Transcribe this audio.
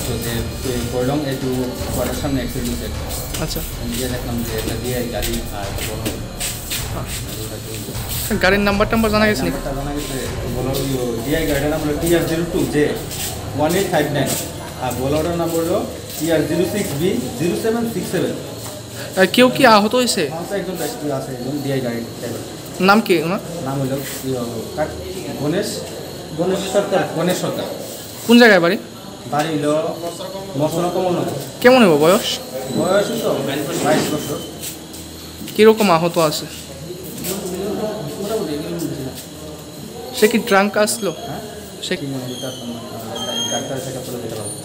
দেখছো যে করলাম একটু ঘরের সামনে অ্যাক্সিডেন্ট হয়েছে। আচ্ছা, নিজে দেখলাম যে এটা দিয়ে গাড়ি আর বড় গাড়ির নাম্বার জানা গেছে নাকি? নাম্বারটা জানা গেছে বলো ডিআই গাড়ির নাম হলো TR02J1859 আর বলোটার নাম হলো TR06B0767। কেউ কি আহত হয়েছে? একজন ব্যক্তি আছে, একজন ডিআই গাড়ির ড্রাইভার। নাম কি ওনার? নাম হলো গণেশ সরকার। কোন জায়গায় বাড়ি? বাড়ি হলো মশলা কমলনগর। কেমন হবো বয়স? বয়স তো 22 বছর। কীরকম আহত আছে? সে কি ড্রাঙ্ক আসলো? হ্যাঁ, সে ডাক্তার চেক আপ করে দিতে পারবো।